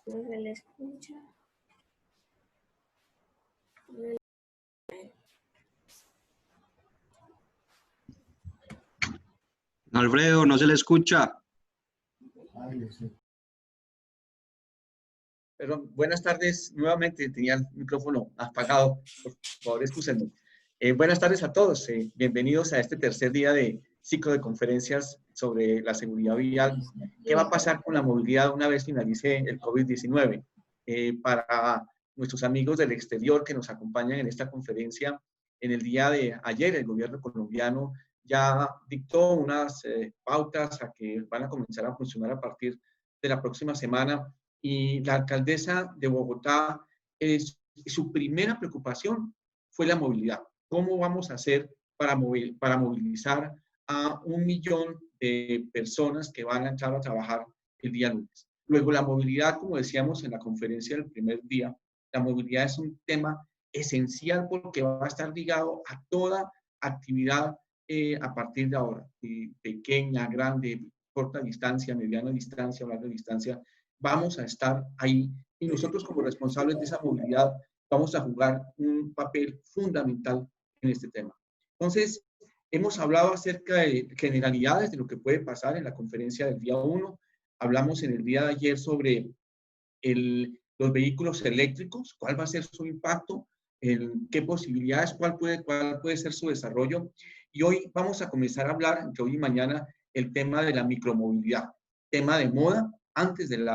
No se le escucha. Alfredo, no se le escucha. Perdón, buenas tardes. Nuevamente tenía el micrófono apagado. Por favor, excúsenme. Buenas tardes a todos. Bienvenidos a este tercer día de ciclo de conferencias sobre la seguridad vial. ¿Qué va a pasar con la movilidad una vez finalice el COVID-19? Para nuestros amigos del exterior que nos acompañan en esta conferencia, en el día de ayer el gobierno colombiano ya dictó unas pautas a que van a comenzar a funcionar a partir de la próxima semana. Y la alcaldesa de Bogotá, su primera preocupación fue la movilidad. ¿Cómo vamos a hacer para movilizar a 1 millón de personas que van a entrar a trabajar el día lunes? Luego, la movilidad, como decíamos en la conferencia del primer día, la movilidad es un tema esencial porque va a estar ligado a toda actividad a partir de ahora, pequeña, grande, corta distancia, mediana distancia, larga distancia. Vamos a estar ahí y nosotros como responsables de esa movilidad vamos a jugar un papel fundamental en este tema. Entonces, hemos hablado acerca de generalidades de lo que puede pasar en la conferencia del día 1. Hablamos en el día de ayer sobre los vehículos eléctricos, cuál va a ser su impacto, qué posibilidades, cuál puede ser su desarrollo. Y hoy vamos a comenzar a hablar, entre hoy y mañana, el tema de la micromovilidad, tema de moda, antes del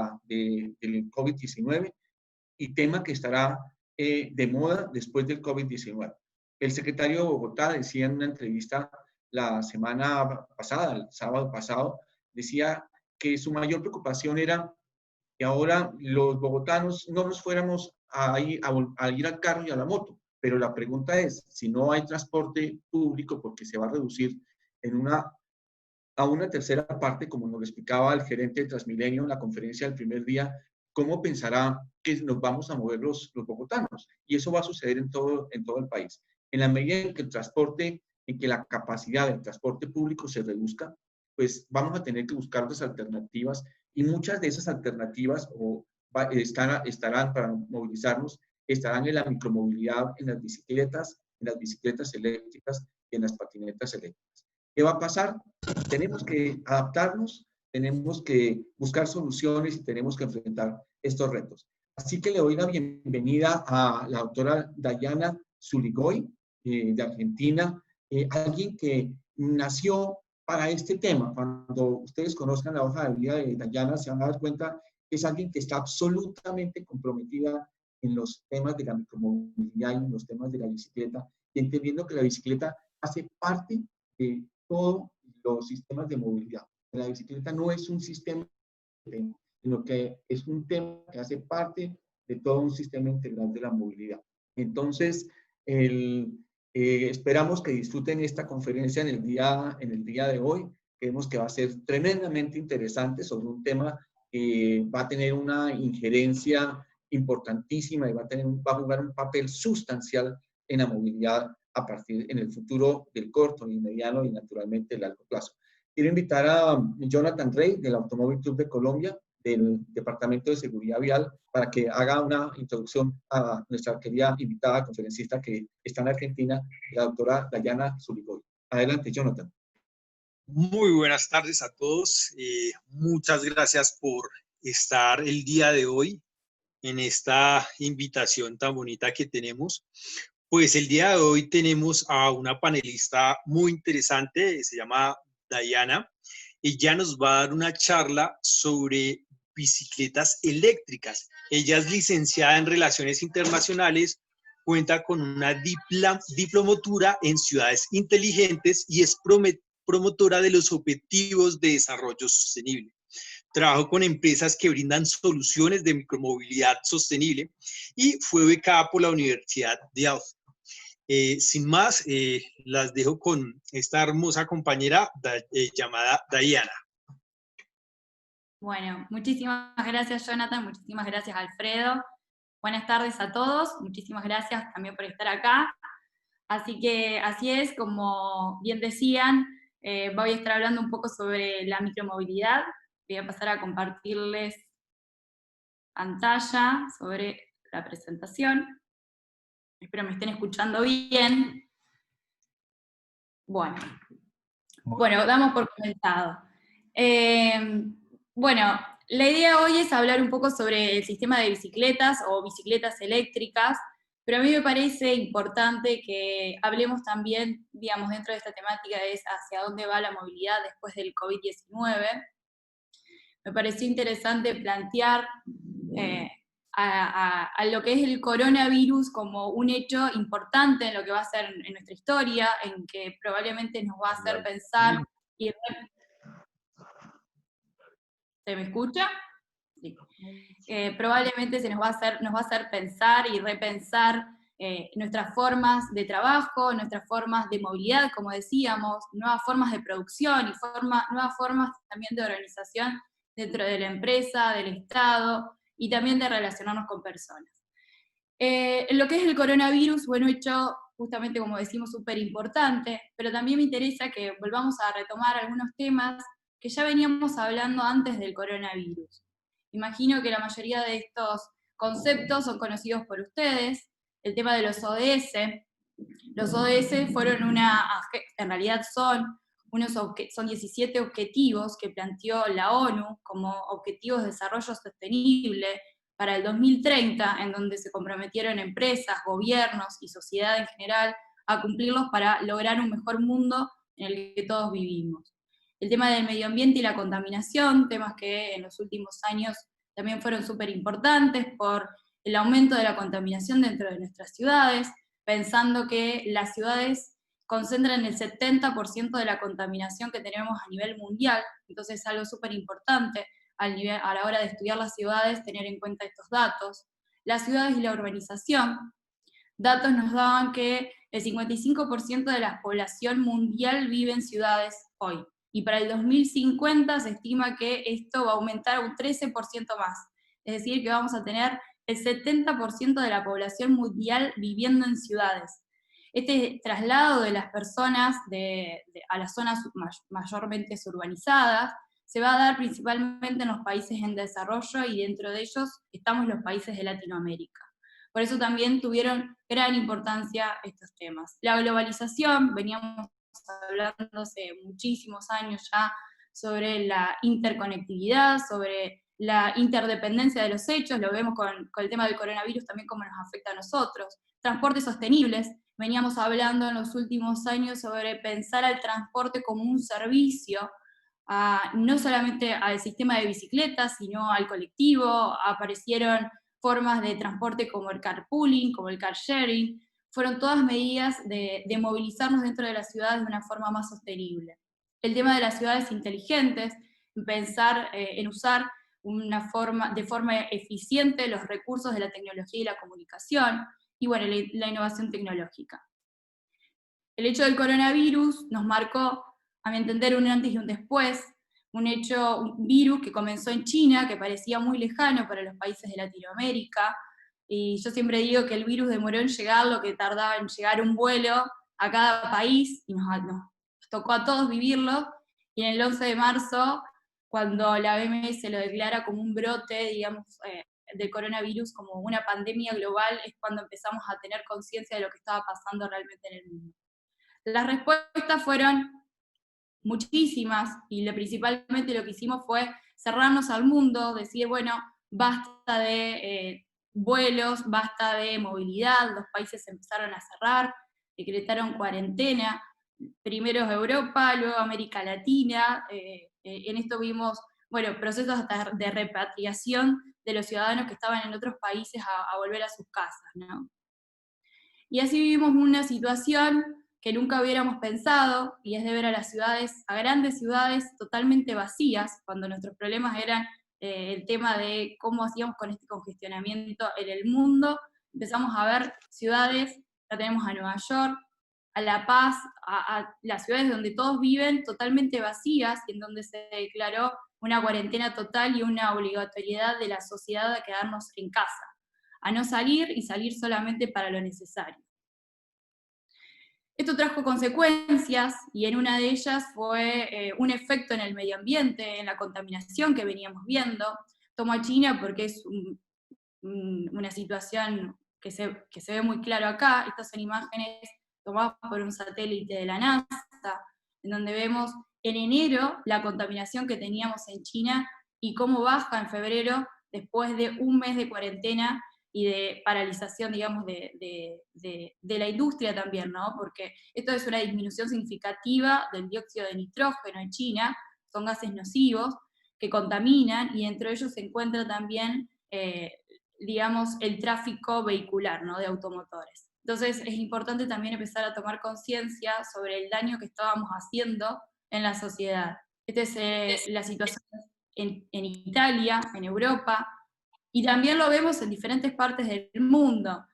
COVID-19 y tema que estará de moda después del COVID-19. El secretario de Bogotá decía en una entrevista la semana pasada, el sábado pasado, decía que su mayor preocupación era que ahora los bogotanos no nos fuéramos a ir al carro y a la moto, pero la pregunta es, si no hay transporte público porque se va a reducir a una tercera parte, como nos lo explicaba el gerente de Transmilenio en la conferencia del primer día, ¿cómo pensará que nos vamos a mover los bogotanos? Y eso va a suceder en todo el país. En la medida en que la capacidad del transporte público se reduzca, pues vamos a tener que buscar otras alternativas y muchas de esas alternativas estarán para movilizarnos, estarán en la micromovilidad, en las bicicletas eléctricas y en las patinetas eléctricas. ¿Qué va a pasar? Tenemos que adaptarnos, tenemos que buscar soluciones y tenemos que enfrentar estos retos. Así que le doy la bienvenida a la doctora Dayana Zuligoy, de Argentina, alguien que nació para este tema. Cuando ustedes conozcan la hoja de vida de Dayana, se van a dar cuenta que es alguien que está absolutamente comprometida en los temas de la micromovilidad y en los temas de la bicicleta, y entendiendo que la bicicleta hace parte de todos los sistemas de movilidad. La bicicleta no es un sistema, sino que es un tema que hace parte de todo un sistema integral de la movilidad. Entonces, esperamos que disfruten esta conferencia en el día de hoy. Creemos que va a ser tremendamente interesante sobre un tema que va a tener una injerencia importantísima y va a jugar un papel sustancial en la movilidad en el futuro del corto y mediano y naturalmente el largo plazo. Quiero invitar a Jonathan Rey del Automóvil Club de Colombia, del Departamento de Seguridad Vial, para que haga una introducción a nuestra querida invitada conferencista que está en Argentina, la doctora Dayana Zuligoy. Adelante, Jonathan. Muy buenas tardes a todos. Muchas gracias por estar el día de hoy en esta invitación tan bonita que tenemos. Pues el día de hoy tenemos a una panelista muy interesante, se llama Dayana. Ella nos va a dar una charla sobre bicicletas eléctricas. Ella es licenciada en Relaciones Internacionales, cuenta con una diplomatura en ciudades inteligentes y es promotora de los objetivos de desarrollo sostenible. Trabajó con empresas que brindan soluciones de micromovilidad sostenible y fue becada por la Universidad de Austin. Sin más, las dejo con esta hermosa compañera llamada Dayana. Bueno, muchísimas gracias, Jonathan, muchísimas gracias, Alfredo. Buenas tardes a todos, muchísimas gracias también por estar acá. Así que, así es, como bien decían, voy a estar hablando un poco sobre la micromovilidad. Voy a pasar a compartirles pantalla sobre la presentación. Espero me estén escuchando bien. Bueno, damos por comentado. Bueno, la idea hoy es hablar un poco sobre el sistema de bicicletas o bicicletas eléctricas, pero a mí me parece importante que hablemos también, digamos, dentro de esta temática, es hacia dónde va la movilidad después del COVID-19. Me pareció interesante plantear a lo que es el coronavirus como un hecho importante en lo que va a ser en nuestra historia, en que probablemente nos va a hacer pensar y... ¿Se me escucha? Sí. Probablemente nos va a hacer pensar y repensar nuestras formas de trabajo, nuestras formas de movilidad, como decíamos, nuevas formas de producción y nuevas formas también de organización dentro de la empresa, del Estado, y también de relacionarnos con personas. En lo que es el coronavirus, bueno, hecho justamente como decimos súper importante, pero también me interesa que volvamos a retomar algunos temas que ya veníamos hablando antes del coronavirus. Imagino que la mayoría de estos conceptos son conocidos por ustedes, el tema de los ODS. Los ODS fueron en realidad son 17 objetivos que planteó la ONU como objetivos de desarrollo sostenible para el 2030, en donde se comprometieron empresas, gobiernos y sociedad en general a cumplirlos para lograr un mejor mundo en el que todos vivimos. El tema del medio ambiente y la contaminación, temas que en los últimos años también fueron súper importantes por el aumento de la contaminación dentro de nuestras ciudades, pensando que las ciudades concentran el 70% de la contaminación que tenemos a nivel mundial, entonces es algo súper importante a la hora de estudiar las ciudades, tener en cuenta estos datos. Las ciudades y la urbanización, datos nos daban que el 55% de la población mundial vive en ciudades hoy, y para el 2050 se estima que esto va a aumentar un 13% más, es decir, que vamos a tener el 70% de la población mundial viviendo en ciudades. Este traslado de las personas a las zonas mayormente urbanizadas se va a dar principalmente en los países en desarrollo, y dentro de ellos estamos los países de Latinoamérica. Por eso también tuvieron gran importancia estos temas. La globalización, veníamos hablando hace muchísimos años ya sobre la interconectividad, sobre la interdependencia de los hechos, lo vemos con el tema del coronavirus también cómo nos afecta a nosotros. Transportes sostenibles, veníamos hablando en los últimos años sobre pensar al transporte como un servicio, no solamente al sistema de bicicletas, sino al colectivo. Aparecieron formas de transporte como el carpooling, como el car sharing, fueron todas medidas de movilizarnos dentro de las ciudades de una forma más sostenible. El tema de las ciudades inteligentes, pensar en usar de forma eficiente los recursos de la tecnología y la comunicación, y bueno, la innovación tecnológica. El hecho del coronavirus nos marcó, a mi entender, un antes y un después, un virus que comenzó en China, que parecía muy lejano para los países de Latinoamérica, y yo siempre digo que el virus demoró en llegar lo que tardaba en llegar un vuelo a cada país, y nos tocó a todos vivirlo, y en el 11 de marzo, cuando la OMS lo declara como un brote, digamos, del coronavirus, como una pandemia global, es cuando empezamos a tener conciencia de lo que estaba pasando realmente en el mundo. Las respuestas fueron muchísimas, y principalmente lo que hicimos fue cerrarnos al mundo, decir, bueno, basta de vuelos, basta de movilidad, los países empezaron a cerrar, decretaron cuarentena, primero Europa, luego América Latina, en esto vimos, bueno, procesos de repatriación de los ciudadanos que estaban en otros países a volver a sus casas, ¿no? Y así vivimos una situación que nunca hubiéramos pensado, y es de ver a las ciudades, a grandes ciudades totalmente vacías, cuando nuestros problemas eran el tema de cómo hacíamos con este congestionamiento en el mundo. Empezamos a ver ciudades, ya tenemos a Nueva York, a La Paz, a las ciudades donde todos viven totalmente vacías, y en donde se declaró una cuarentena total y una obligatoriedad de la sociedad a quedarnos en casa, a no salir y salir solamente para lo necesario. Esto trajo consecuencias, y en una de ellas fue un efecto en el medio ambiente, en la contaminación que veníamos viendo. Tomo a China porque es una situación que se ve muy claro acá. Estas son imágenes tomadas por un satélite de la NASA, en donde vemos en enero la contaminación que teníamos en China y cómo baja en febrero después de un mes de cuarentena y de paralización, digamos, de la industria también, ¿no? Porque esto es una disminución significativa del dióxido de nitrógeno en China, son gases nocivos que contaminan, y entre ellos se encuentra también, digamos, el tráfico vehicular, ¿no? De automotores. Entonces es importante también empezar a tomar conciencia sobre el daño que estábamos haciendo en la sociedad. Esta es la situación en Italia, en Europa, y también lo vemos en diferentes partes del mundo.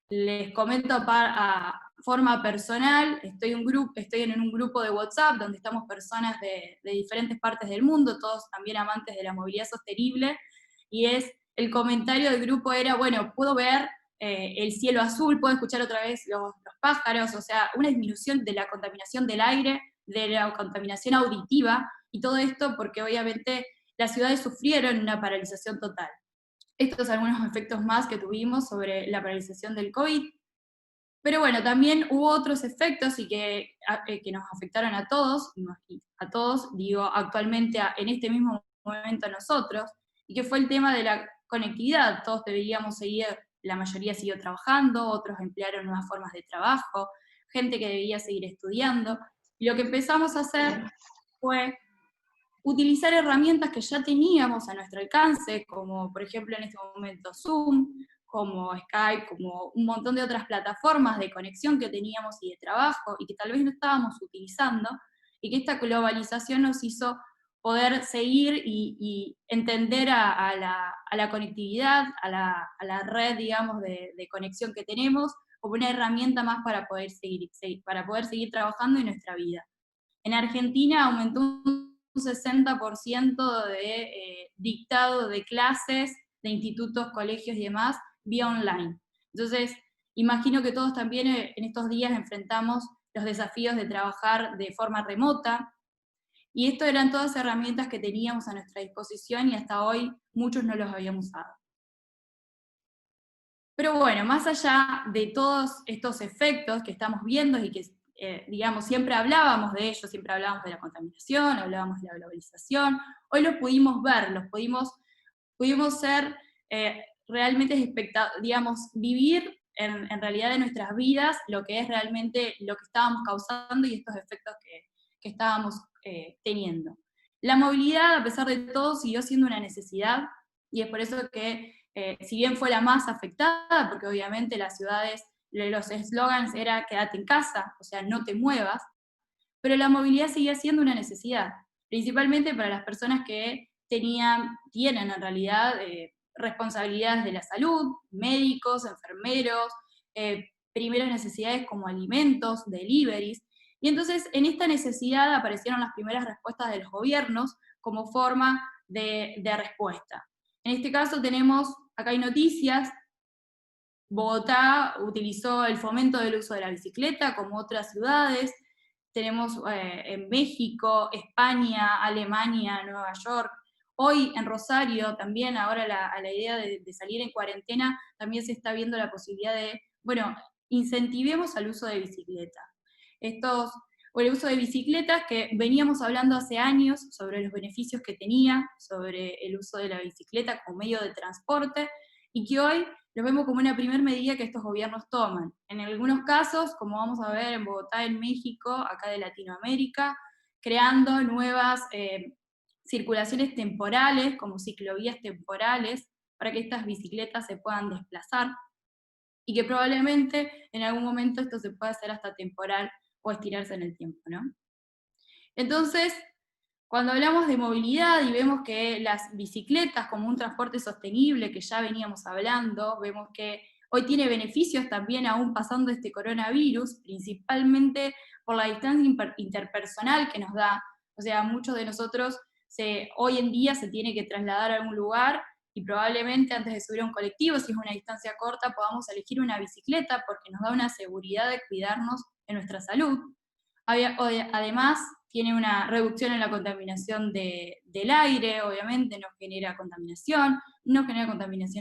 Les comento a forma personal, estoy en un grupo de WhatsApp donde estamos personas de diferentes partes del mundo, todos también amantes de la movilidad sostenible, y el comentario del grupo era, bueno, puedo ver el cielo azul, puedo escuchar otra vez los pájaros, o sea, una disminución de la contaminación del aire, de la contaminación auditiva, y todo esto porque obviamente las ciudades sufrieron una paralización total. Estos son algunos efectos más que tuvimos sobre la paralización del COVID. Pero bueno, también hubo otros efectos y que nos afectaron a todos, digo actualmente en este mismo momento a nosotros, y que fue el tema de la conectividad. Todos deberíamos seguir, la mayoría siguió trabajando, otros emplearon nuevas formas de trabajo, gente que debía seguir estudiando, y lo que empezamos a hacer fue utilizar herramientas que ya teníamos a nuestro alcance, como por ejemplo en este momento Zoom, como Skype, como un montón de otras plataformas de conexión que teníamos y de trabajo, y que tal vez no estábamos utilizando, y que esta globalización nos hizo poder seguir y entender a la conectividad, a la red, digamos, de conexión que tenemos, como una herramienta más para poder seguir trabajando en nuestra vida. En Argentina aumentó un 60% de dictado de clases, de institutos, colegios y demás, vía online. Entonces, imagino que todos también en estos días enfrentamos los desafíos de trabajar de forma remota, y esto eran todas herramientas que teníamos a nuestra disposición y hasta hoy muchos no los habíamos usado. Pero bueno, más allá de todos estos efectos que estamos viendo y que digamos, siempre hablábamos de ello, siempre hablábamos de la contaminación, hablábamos de la globalización, hoy los pudimos ver, pudimos ser realmente digamos, vivir en realidad de nuestras vidas lo que es realmente lo que estábamos causando y estos efectos que estábamos teniendo. La movilidad, a pesar de todo, siguió siendo una necesidad, y es por eso que, si bien fue la más afectada, porque obviamente las ciudades, los eslogans era quédate en casa, o sea, no te muevas, pero la movilidad seguía siendo una necesidad, principalmente para las personas que tienen en realidad responsabilidades de la salud, médicos, enfermeros, primeras necesidades como alimentos, deliveries, y entonces en esta necesidad aparecieron las primeras respuestas de los gobiernos como forma de respuesta. En este caso acá hay noticias. Bogotá utilizó el fomento del uso de la bicicleta, como otras ciudades. Tenemos en México, España, Alemania, Nueva York. Hoy en Rosario también, ahora a la idea de salir en cuarentena, también se está viendo la posibilidad de, bueno, incentivemos al uso de bicicleta. O el uso de bicicletas, que veníamos hablando hace años sobre los beneficios que tenía, sobre el uso de la bicicleta como medio de transporte, y que hoy los vemos como una primera medida que estos gobiernos toman. En algunos casos, como vamos a ver en Bogotá, en México, acá de Latinoamérica, creando nuevas circulaciones temporales, como ciclovías temporales, para que estas bicicletas se puedan desplazar, y que probablemente en algún momento esto se pueda hacer hasta temporal o estirarse en el tiempo, ¿no? Entonces, cuando hablamos de movilidad y vemos que las bicicletas como un transporte sostenible, que ya veníamos hablando, vemos que hoy tiene beneficios también aún pasando este coronavirus, principalmente por la distancia interpersonal que nos da. O sea, muchos de nosotros hoy en día se tiene que trasladar a algún lugar y probablemente antes de subir a un colectivo, si es una distancia corta, podamos elegir una bicicleta porque nos da una seguridad de cuidarnos en nuestra salud. Además, tiene una reducción en la contaminación del aire, obviamente, no genera contaminación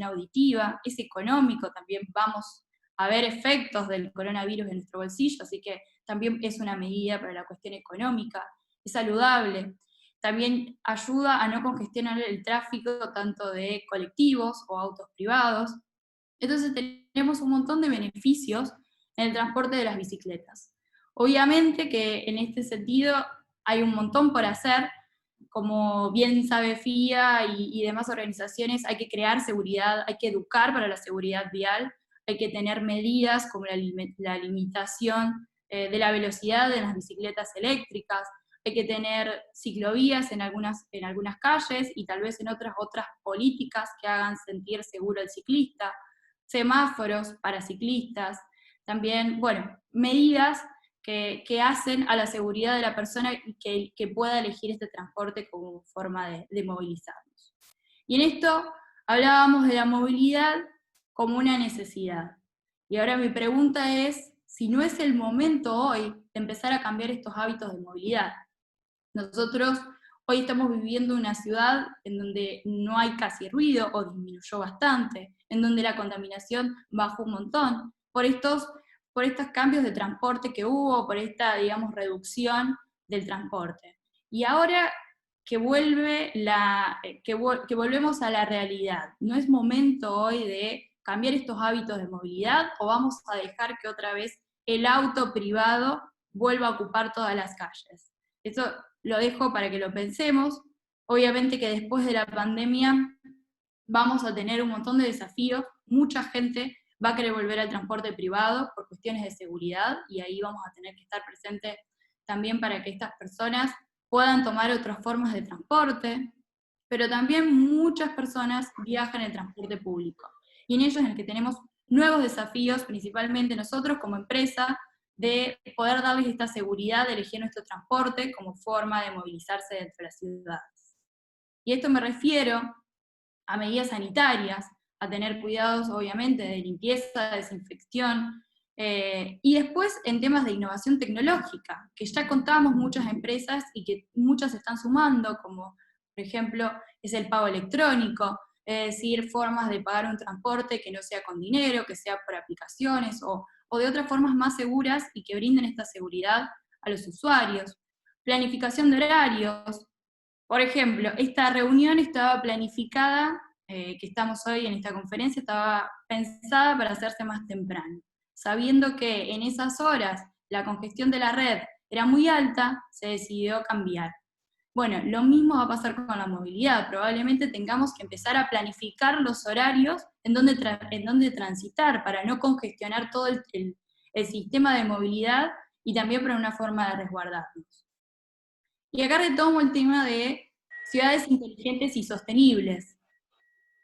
auditiva, es económico, también vamos a ver efectos del coronavirus en nuestro bolsillo, así que también es una medida para la cuestión económica, es saludable. También ayuda a no congestionar el tráfico tanto de colectivos o autos privados. Entonces tenemos un montón de beneficios en el transporte de las bicicletas. Obviamente que en este sentido hay un montón por hacer, como bien sabe FIA y demás organizaciones, hay que crear seguridad, hay que educar para la seguridad vial, hay que tener medidas como la limitación de la velocidad de las bicicletas eléctricas, hay que tener ciclovías en algunas calles y tal vez en otras políticas que hagan sentir seguro al ciclista, semáforos para ciclistas, también, bueno, medidas que hacen a la seguridad de la persona y que pueda elegir este transporte como forma de movilizarnos. Y en esto hablábamos de la movilidad como una necesidad. Y ahora mi pregunta es, si no es el momento hoy de empezar a cambiar estos hábitos de movilidad. Nosotros hoy estamos viviendo una ciudad en donde no hay casi ruido o disminuyó bastante, en donde la contaminación bajó un montón, por estos cambios de transporte que hubo, por esta, digamos, reducción del transporte. Y ahora que volvemos a la realidad, ¿no es momento hoy de cambiar estos hábitos de movilidad o vamos a dejar que otra vez el auto privado vuelva a ocupar todas las calles? Eso lo dejo para que lo pensemos. Obviamente que después de la pandemia vamos a tener un montón de desafíos, mucha gente va a querer volver al transporte privado por cuestiones de seguridad, y ahí vamos a tener que estar presentes también para que estas personas puedan tomar otras formas de transporte, pero también muchas personas viajan en transporte público, y en ello es en el que tenemos nuevos desafíos, principalmente nosotros como empresa, de poder darles esta seguridad de elegir nuestro transporte como forma de movilizarse dentro de las ciudades. Y esto me refiero a medidas sanitarias, a tener cuidados obviamente de limpieza, desinfección, y después en temas de innovación tecnológica, que ya contábamos muchas empresas y que muchas se están sumando, como por ejemplo es el pago electrónico, es decir, formas de pagar un transporte que no sea con dinero, que sea por aplicaciones o de otras formas más seguras y que brinden esta seguridad a los usuarios. Planificación de horarios. Por ejemplo, esta reunión estaba planificada, que estamos hoy en esta conferencia, estaba pensada para hacerse más temprano. Sabiendo que en esas horas la congestión de la red era muy alta, se decidió cambiar. Bueno, lo mismo va a pasar con la movilidad. Probablemente tengamos que empezar a planificar los horarios en donde transitar para no congestionar todo el sistema de movilidad y también para una forma de resguardarnos. Y acá retomo el tema de ciudades inteligentes y sostenibles.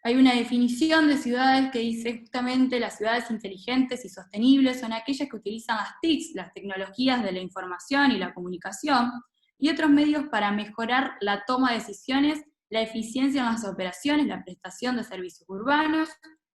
Hay una definición de ciudades que dice justamente las ciudades inteligentes y sostenibles son aquellas que utilizan las TICs, las tecnologías de la información y la comunicación, y otros medios para mejorar la toma de decisiones, la eficiencia en las operaciones, la prestación de servicios urbanos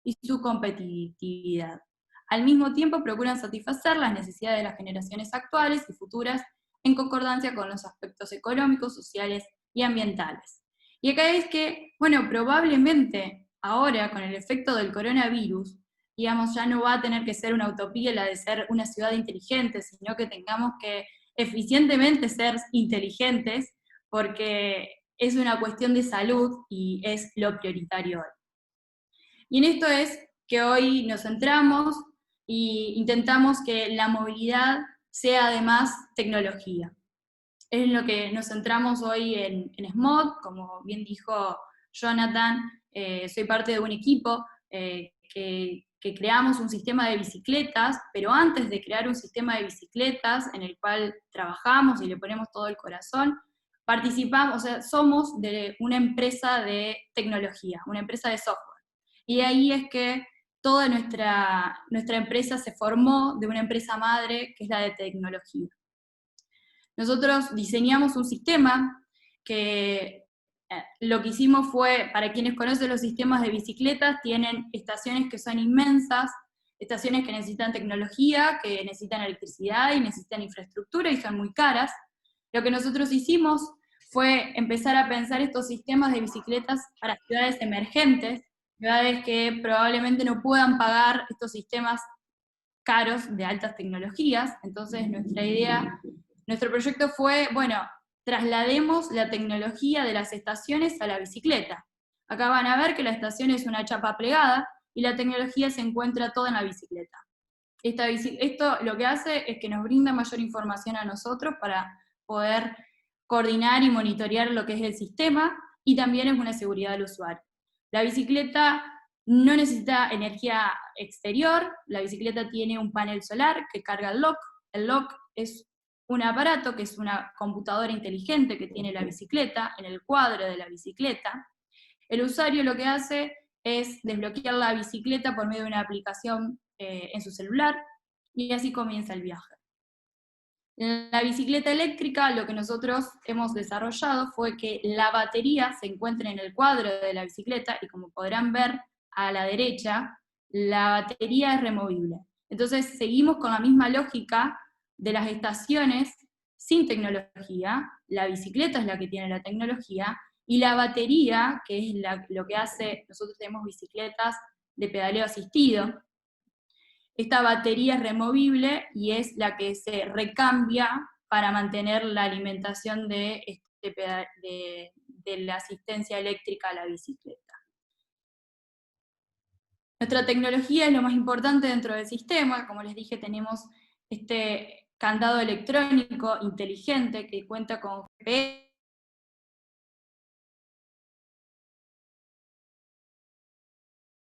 y su competitividad. Al mismo tiempo procuran satisfacer las necesidades de las generaciones actuales y futuras en concordancia con los aspectos económicos, sociales y ambientales. Y acá es que, bueno, probablemente ahora con el efecto del coronavirus, digamos, ya no va a tener que ser una utopía la de ser una ciudad inteligente, sino que tengamos que eficientemente ser inteligentes, porque es una cuestión de salud y es lo prioritario hoy. Y en esto es que hoy nos centramos e intentamos que la movilidad sea además tecnología. Es lo que nos centramos hoy en SMOD, como bien dijo Jonathan, soy parte de un equipo que creamos un sistema de bicicletas, pero antes de crear un sistema de bicicletas en el cual trabajamos y le ponemos todo el corazón, participamos, o sea, somos de una empresa de tecnología, una empresa de software. Y de ahí es que toda nuestra empresa se formó de una empresa madre que es la de tecnología. Nosotros diseñamos un sistema que lo que hicimos fue, para quienes conocen los sistemas de bicicletas, tienen estaciones que son inmensas, estaciones que necesitan tecnología, que necesitan electricidad y necesitan infraestructura y son muy caras. Lo que nosotros hicimos fue empezar a pensar estos sistemas de bicicletas para ciudades emergentes, ciudades que probablemente no puedan pagar estos sistemas caros de altas tecnologías. Entonces nuestro proyecto fue, bueno, traslademos la tecnología de las estaciones a la bicicleta. Acá van a ver que la estación es una chapa plegada y la tecnología se encuentra toda en la bicicleta. Esto lo que hace es que nos brinda mayor información a nosotros para poder coordinar y monitorear lo que es el sistema, y también es una seguridad del usuario. La bicicleta no necesita energía exterior, la bicicleta tiene un panel solar que carga el lock. El lock es un aparato que es una computadora inteligente que tiene la bicicleta en el cuadro de la bicicleta. El usuario lo que hace es desbloquear la bicicleta por medio de una aplicación en su celular, y así comienza el viaje. En la bicicleta eléctrica lo que nosotros hemos desarrollado fue que la batería se encuentre en el cuadro de la bicicleta, y como podrán ver a la derecha, la batería es removible. Entonces seguimos con la misma lógica de las estaciones sin tecnología. La bicicleta es la que tiene la tecnología, y la batería, que es lo que hace, nosotros tenemos bicicletas de pedaleo asistido. Esta batería es removible y es la que se recambia para mantener la alimentación de la asistencia eléctrica a la bicicleta. Nuestra tecnología es lo más importante dentro del sistema. Como les dije, tenemos este candado electrónico inteligente que cuenta con GPS,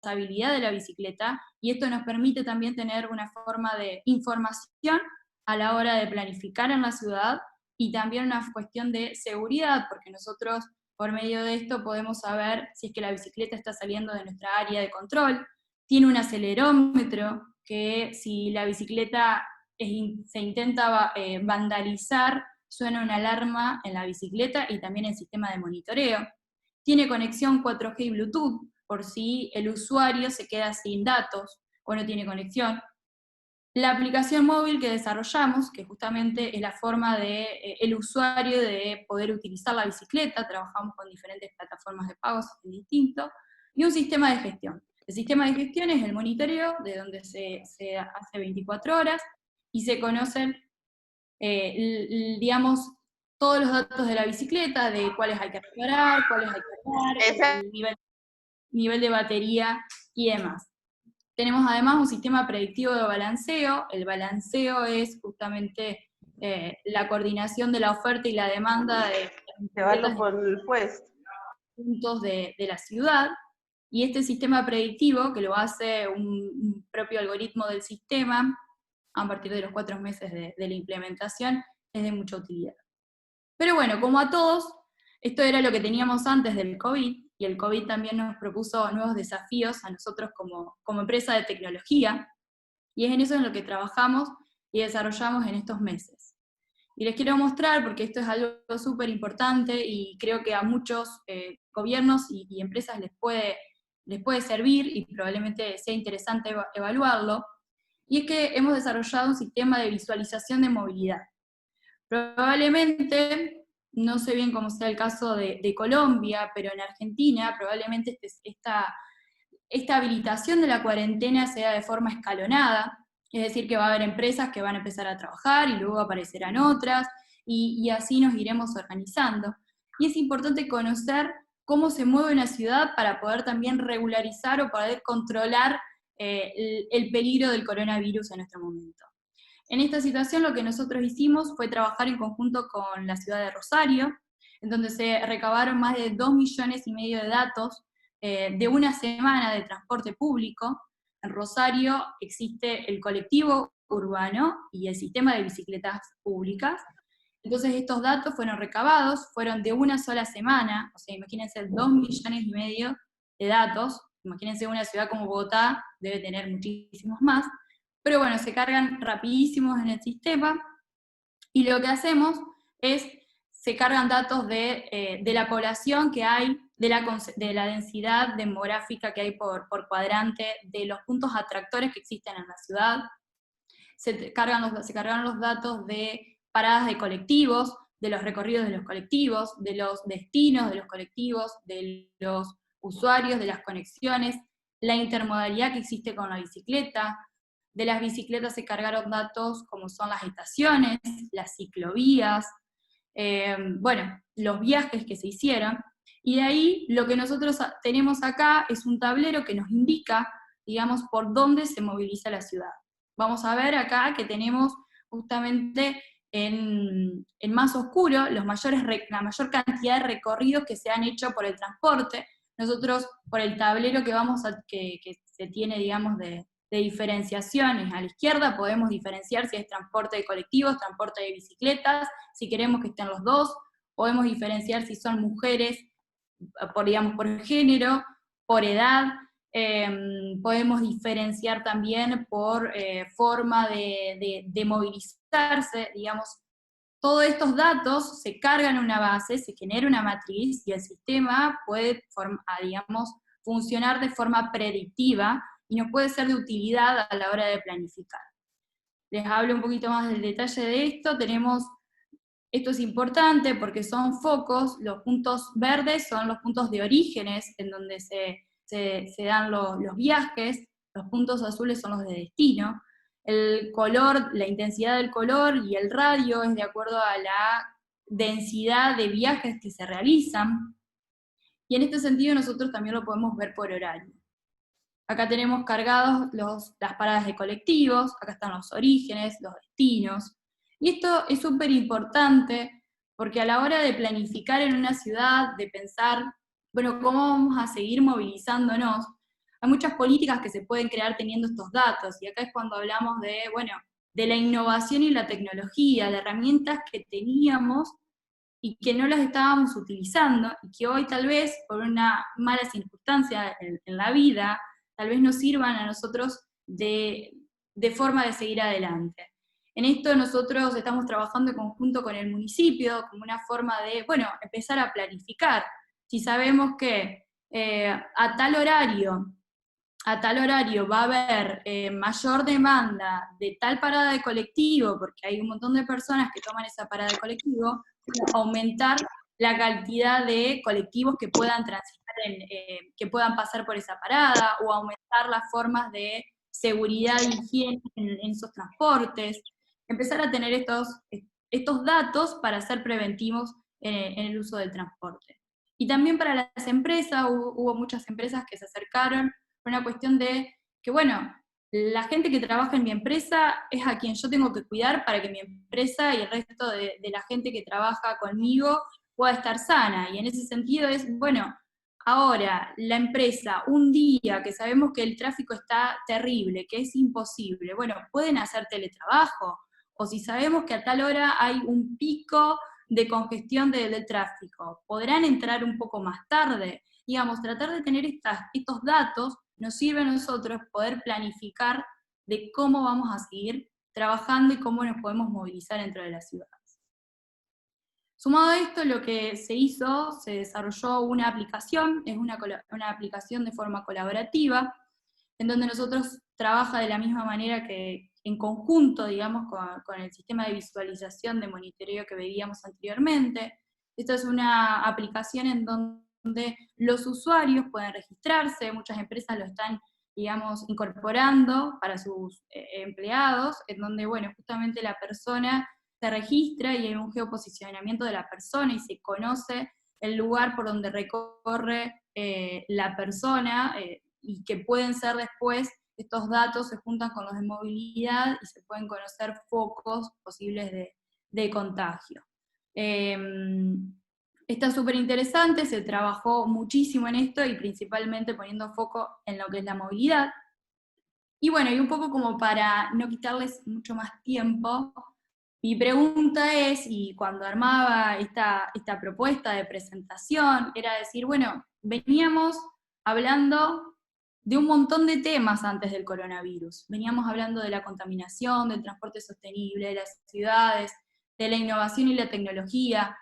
habilidad de la bicicleta, y esto nos permite también tener una forma de información a la hora de planificar en la ciudad, y también una cuestión de seguridad, porque nosotros por medio de esto podemos saber si es que la bicicleta está saliendo de nuestra área de control. Tiene un acelerómetro que si la bicicleta se intenta vandalizar, suena una alarma en la bicicleta y también el sistema de monitoreo. Tiene conexión 4G y Bluetooth, por si el usuario se queda sin datos o no tiene conexión. La aplicación móvil que desarrollamos, que justamente es la forma de el usuario de poder utilizar la bicicleta, trabajamos con diferentes plataformas de pagos distintos, y un sistema de gestión. El sistema de gestión es el monitoreo, de donde se hace 24 horas, y se conocen, digamos, todos los datos de la bicicleta, de cuáles hay que reparar, cuáles hay que pagar, el nivel de batería y demás. Tenemos además un sistema predictivo de balanceo. El balanceo es justamente la coordinación de la oferta y la demanda de los puntos de la ciudad. Y este sistema predictivo, que lo hace un propio algoritmo del sistema, a partir de los 4 meses de la implementación, es de mucha utilidad. Pero bueno, como a todos, esto era lo que teníamos antes del COVID, y el COVID también nos propuso nuevos desafíos a nosotros como empresa de tecnología, y es en eso en lo que trabajamos y desarrollamos en estos meses. Y les quiero mostrar, porque esto es algo súper importante, y creo que a muchos gobiernos y empresas les puede servir, y probablemente sea interesante evaluarlo, y es que hemos desarrollado un sistema de visualización de movilidad. Probablemente, no sé bien cómo sea el caso de Colombia, pero en Argentina probablemente esta habilitación de la cuarentena sea de forma escalonada, es decir, que va a haber empresas que van a empezar a trabajar y luego aparecerán otras, y así nos iremos organizando. Y es importante conocer cómo se mueve una ciudad para poder también regularizar o poder controlar el peligro del coronavirus en nuestro momento. En esta situación lo que nosotros hicimos fue trabajar en conjunto con la ciudad de Rosario, en donde se recabaron más de 2,5 millones de datos de una semana de transporte público. En Rosario existe el colectivo urbano y el sistema de bicicletas públicas. Entonces estos datos fueron recabados, fueron de una sola semana, o sea, imagínense 2,5 millones de datos. Imagínense una ciudad como Bogotá, debe tener muchísimos más. Pero bueno, se cargan rapidísimos en el sistema, y lo que hacemos es, se cargan datos de la población que hay de la densidad demográfica que hay por cuadrante, de los puntos atractores que existen en la ciudad. Se cargaron los datos de paradas de colectivos, de los recorridos de los colectivos, de los destinos de los colectivos, de los usuarios, de las conexiones, la intermodalidad que existe con la bicicleta. De las bicicletas se cargaron datos como son las estaciones, las ciclovías, bueno, los viajes que se hicieron. Y de ahí lo que nosotros tenemos acá es un tablero que nos indica, digamos, por dónde se moviliza la ciudad. Vamos a ver acá que tenemos justamente en más oscuro la mayor cantidad de recorridos que se han hecho por el transporte. Nosotros, por el tablero que se tiene, digamos, de diferenciaciones a la izquierda, podemos diferenciar si es transporte de colectivos, transporte de bicicletas, si queremos que estén los dos, podemos diferenciar si son mujeres, digamos, por género, por edad, podemos diferenciar también por forma de movilizarse, digamos. Todos estos datos se cargan en una base, se genera una matriz, y el sistema puede, digamos, funcionar de forma predictiva, y nos puede ser de utilidad a la hora de planificar. Les hablo un poquito más del detalle de esto. Esto es importante porque son focos, los puntos verdes son los puntos de orígenes en donde se dan los viajes, los puntos azules son los de destino. El color, la intensidad del color y el radio es de acuerdo a la densidad de viajes que se realizan, y en este sentido nosotros también lo podemos ver por horario. Acá tenemos cargados las paradas de colectivos, acá están los orígenes, los destinos. Y esto es súper importante porque a la hora de planificar en una ciudad, de pensar, bueno, cómo vamos a seguir movilizándonos, hay muchas políticas que se pueden crear teniendo estos datos. Y acá es cuando hablamos de, bueno, de la innovación y la tecnología, de herramientas que teníamos y que no las estábamos utilizando, y que hoy tal vez, por una mala circunstancia en la vida, tal vez nos sirvan a nosotros de forma de seguir adelante. En esto nosotros estamos trabajando en conjunto con el municipio, como una forma de, bueno, empezar a planificar. Si sabemos que a tal horario va a haber mayor demanda de tal parada de colectivo, porque hay un montón de personas que toman esa parada de colectivo, aumentar la cantidad de colectivos que puedan transitar, que puedan pasar por esa parada, o aumentar las formas de seguridad e higiene en esos transportes. Empezar a tener estos datos para ser preventivos en el uso del transporte. Y también para las empresas, hubo muchas empresas que se acercaron por una cuestión de que, bueno, la gente que trabaja en mi empresa es a quien yo tengo que cuidar para que mi empresa y el resto de la gente que trabaja conmigo pueda estar sana. Y en ese sentido es, bueno, ahora la empresa, un día que sabemos que el tráfico está terrible, que es imposible, bueno, pueden hacer teletrabajo, o si sabemos que a tal hora hay un pico de congestión del tráfico, podrán entrar un poco más tarde. Digamos, tratar de tener estos datos nos sirve a nosotros poder planificar de cómo vamos a seguir trabajando y cómo nos podemos movilizar dentro de las ciudades. Sumado a esto, lo que se hizo, se desarrolló una aplicación, es una aplicación de forma colaborativa, en donde nosotros trabaja de la misma manera que en conjunto, digamos, con el sistema de visualización de monitoreo que veíamos anteriormente. Esta es una aplicación en donde los usuarios pueden registrarse, muchas empresas lo están, digamos, incorporando para sus empleados, en donde, bueno, justamente la persona se registra y hay un geoposicionamiento de la persona y se conoce el lugar por donde recorre la persona, y que pueden ser después, estos datos se juntan con los de movilidad y se pueden conocer focos posibles de contagio. Está súper interesante, se trabajó muchísimo en esto y principalmente poniendo foco en lo que es la movilidad. Y bueno, y un poco como para no quitarles mucho más tiempo, mi pregunta es, y cuando armaba esta propuesta de presentación, era decir, bueno, veníamos hablando de un montón de temas antes del coronavirus. Veníamos hablando de la contaminación, del transporte sostenible, de las ciudades, de la innovación y la tecnología,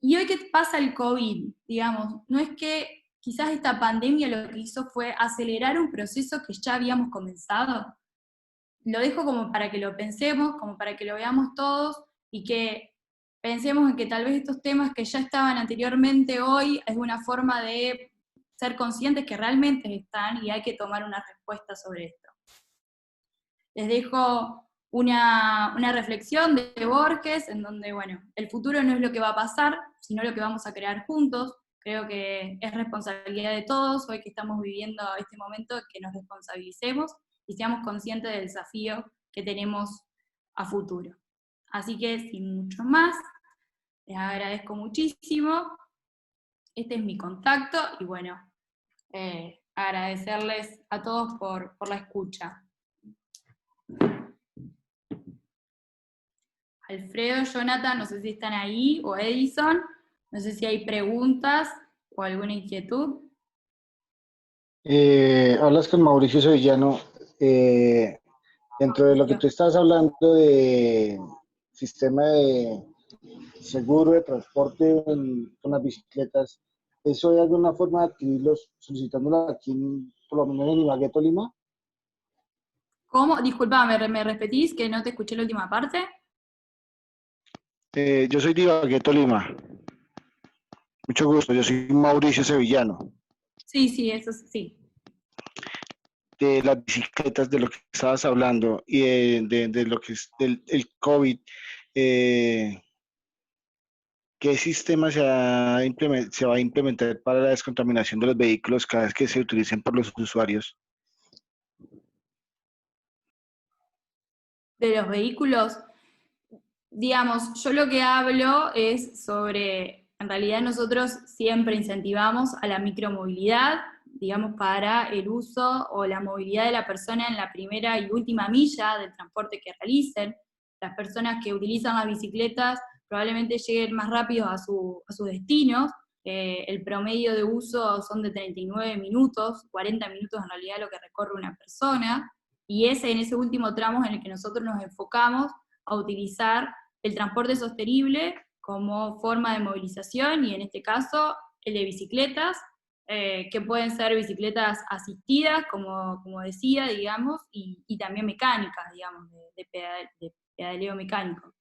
Y hoy que pasa el COVID, digamos, no es que quizás esta pandemia lo que hizo fue acelerar un proceso que ya habíamos comenzado. Lo dejo como para que lo pensemos, como para que lo veamos todos y que pensemos en que tal vez estos temas que ya estaban anteriormente hoy es una forma de ser conscientes que realmente están y hay que tomar una respuesta sobre esto. Les dejo una reflexión de Borges, en donde, bueno, el futuro no es lo que va a pasar, sino lo que vamos a crear juntos. Creo que es responsabilidad de todos, hoy que estamos viviendo este momento, que nos responsabilicemos y seamos conscientes del desafío que tenemos a futuro. Así que, sin mucho más, les agradezco muchísimo. Este es mi contacto y, bueno, agradecerles a todos por la escucha. Alfredo, Jonathan, no sé si están ahí, o Edison, no sé si hay preguntas o alguna inquietud. Hablas con Mauricio Sevillano. Dentro de lo que tú estás hablando de sistema de seguro de transporte con las bicicletas, ¿eso hay alguna forma de adquirirlos solicitándolo aquí, por lo menos en Ibagué, Tolima? ¿Cómo? Disculpame, ¿me repetís que no te escuché la última parte? Yo soy de Ibagué, Tolima. Mucho gusto, yo soy Mauricio Sevillano. Sí, eso sí. De las bicicletas, de lo que estabas hablando, y de lo que es el COVID, ¿qué sistema se va a implementar para la descontaminación de los vehículos cada vez que se utilicen por los usuarios? De los vehículos, digamos, yo lo que hablo es sobre, en realidad nosotros siempre incentivamos a la micromovilidad, digamos, para el uso o la movilidad de la persona en la primera y última milla del transporte que realicen. Las personas que utilizan las bicicletas probablemente lleguen más rápido a sus destinos. El promedio de uso son de 39 minutos, 40 minutos en realidad lo que recorre una persona, y es en ese último tramo en el que nosotros nos enfocamos a utilizar el transporte sostenible como forma de movilización, y en este caso el de bicicletas, que pueden ser bicicletas asistidas, como decía, digamos, y también mecánicas, digamos, de pedaleo mecánico.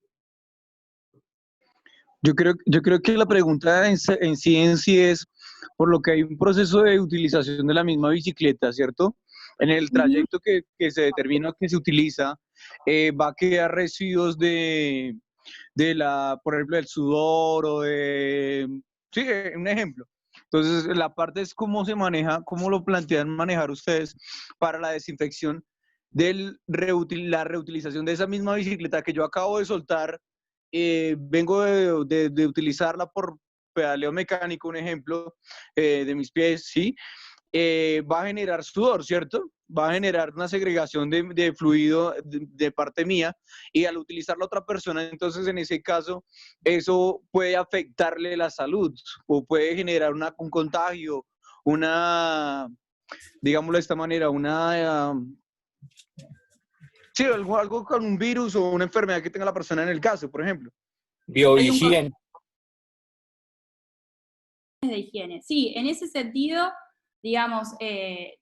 Yo creo que la pregunta en sí es por lo que hay un proceso de utilización de la misma bicicleta, ¿cierto? En el trayecto que se determina que se utiliza, va a quedar residuos por ejemplo, del sudor o sí, un ejemplo. Entonces, la parte es cómo se maneja, cómo lo plantean manejar ustedes para la desinfección de la reutilización de esa misma bicicleta que yo acabo de soltar. Vengo de utilizarla por pedaleo mecánico, un ejemplo, de mis pies, ¿sí? Va a generar sudor, ¿cierto? Va a generar una segregación de fluido de parte mía, y al utilizar la otra persona, entonces en ese caso, eso puede afectarle la salud o puede generar un contagio, digámoslo de esta manera, sí, algo con un virus o una enfermedad que tenga la persona en el caso, por ejemplo. Biovigilen. De higiene. Sí, en ese sentido, digamos,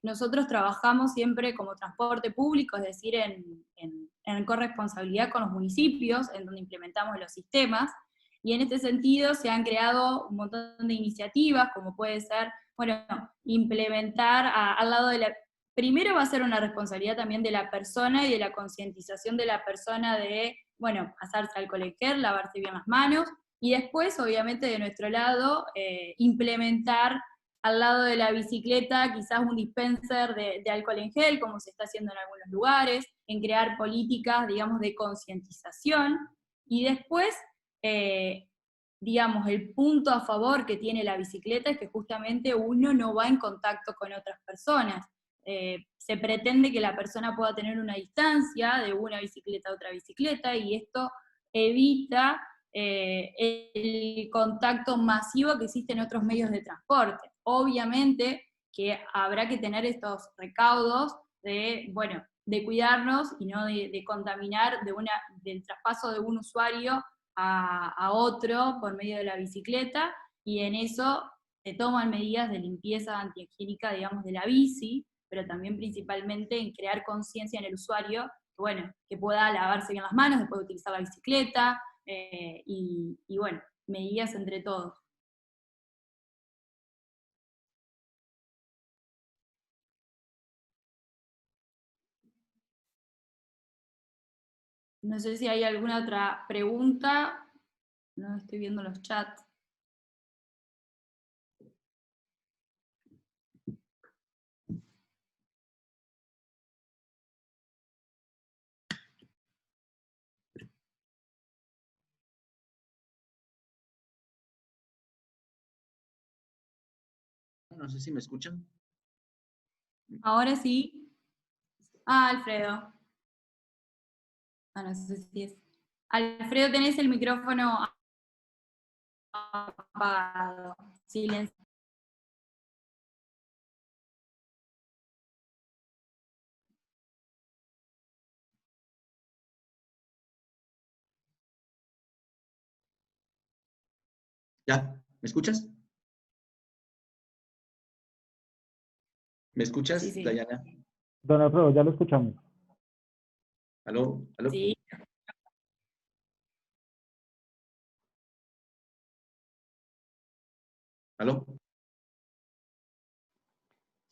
nosotros trabajamos siempre como transporte público, es decir, en corresponsabilidad con los municipios, en donde implementamos los sistemas, y en este sentido se han creado un montón de iniciativas, como puede ser, bueno, implementar al lado de primero va a ser una responsabilidad también de la persona y de la concientización de la persona de, bueno, pasarse alcohol en gel, lavarse bien las manos, y después, obviamente, de nuestro lado, implementar al lado de la bicicleta quizás un dispenser de alcohol en gel, como se está haciendo en algunos lugares, en crear políticas, digamos, de concientización, y después, digamos, el punto a favor que tiene la bicicleta es que justamente uno no va en contacto con otras personas. Se pretende que la persona pueda tener una distancia de una bicicleta a otra bicicleta, y esto evita el contacto masivo que existe en otros medios de transporte. Obviamente que habrá que tener estos recaudos de, bueno, de cuidarnos y no de contaminar del traspaso de un usuario a otro por medio de la bicicleta, y en eso se toman medidas de limpieza antihigiénica, digamos, de la bici, pero también principalmente en crear conciencia en el usuario, que, bueno, que pueda lavarse bien las manos después de utilizar la bicicleta, y bueno, medidas entre todos. No sé si hay alguna otra pregunta. No estoy viendo los chats. No sé si me escuchan. Ahora sí. Ah, Alfredo. Ah, no sé si es. Alfredo, tenés el micrófono apagado. Silencio. ¿Ya? ¿Me escuchas? ¿Me Sí, escuchas, sí. Dayana? Don Alfredo, ya lo escuchamos. ¿Aló? ¿Aló? Sí. ¿Aló?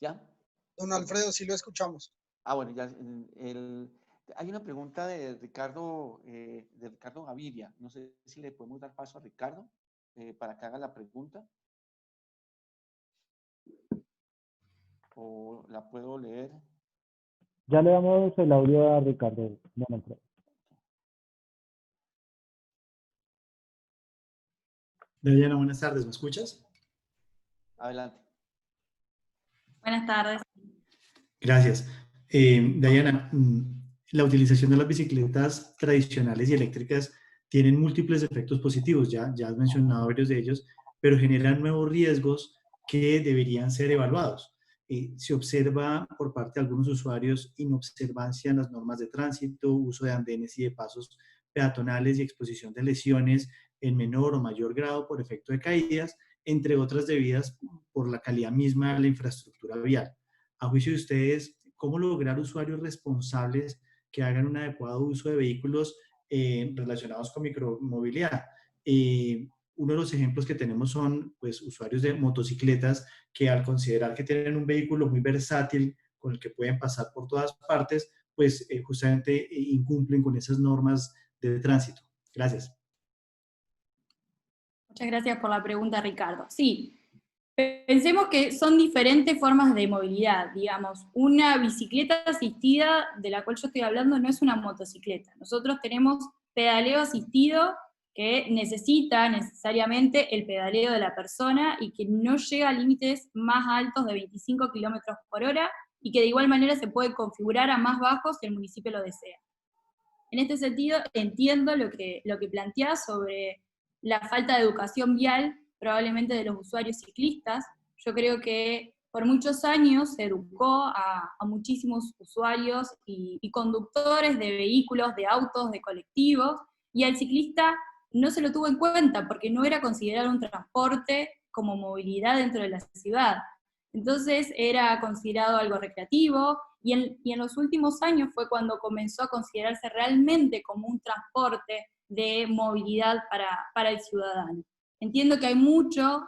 ¿Ya? Don Alfredo, sí lo escuchamos. Ah, bueno, ya. Hay una pregunta de Ricardo Gaviria. No sé si le podemos dar paso a Ricardo para que haga la pregunta. O la puedo leer. Ya le damos el audio a Ricardo, don Alfredo. Dayana, buenas tardes, ¿me escuchas? Adelante. Buenas tardes. Gracias. Dayana, la utilización de las bicicletas tradicionales y eléctricas tienen múltiples efectos positivos, ya has mencionado varios de ellos, pero generan nuevos riesgos que deberían ser evaluados. Se observa por parte de algunos usuarios inobservancia en las normas de tránsito, uso de andenes y de pasos peatonales y exposición de lesiones en menor o mayor grado por efecto de caídas, entre otras debidas por la calidad misma de la infraestructura vial. A juicio de ustedes, ¿cómo lograr usuarios responsables que hagan un adecuado uso de vehículos relacionados con micromovilidad? Uno de los ejemplos que tenemos son pues, usuarios de motocicletas que al considerar que tienen un vehículo muy versátil con el que pueden pasar por todas partes, pues justamente incumplen con esas normas de tránsito. Gracias. Muchas gracias por la pregunta, Ricardo. Sí, pensemos que son diferentes formas de movilidad, digamos. Una bicicleta asistida de la cual yo estoy hablando no es una motocicleta. Nosotros tenemos pedaleo asistido que necesita necesariamente el pedaleo de la persona y que no llega a límites más altos de 25 kilómetros por hora y que de igual manera se puede configurar a más bajos si el municipio lo desea. En este sentido, entiendo lo que planteás sobre la falta de educación vial, probablemente de los usuarios ciclistas. Yo creo que por muchos años se educó a muchísimos usuarios y conductores de vehículos, de autos, de colectivos, y al ciclista no se lo tuvo en cuenta porque no era considerado un transporte como movilidad dentro de la ciudad. Entonces era considerado algo recreativo, y en los últimos años fue cuando comenzó a considerarse realmente como un transporte de movilidad para el ciudadano. Entiendo que hay mucho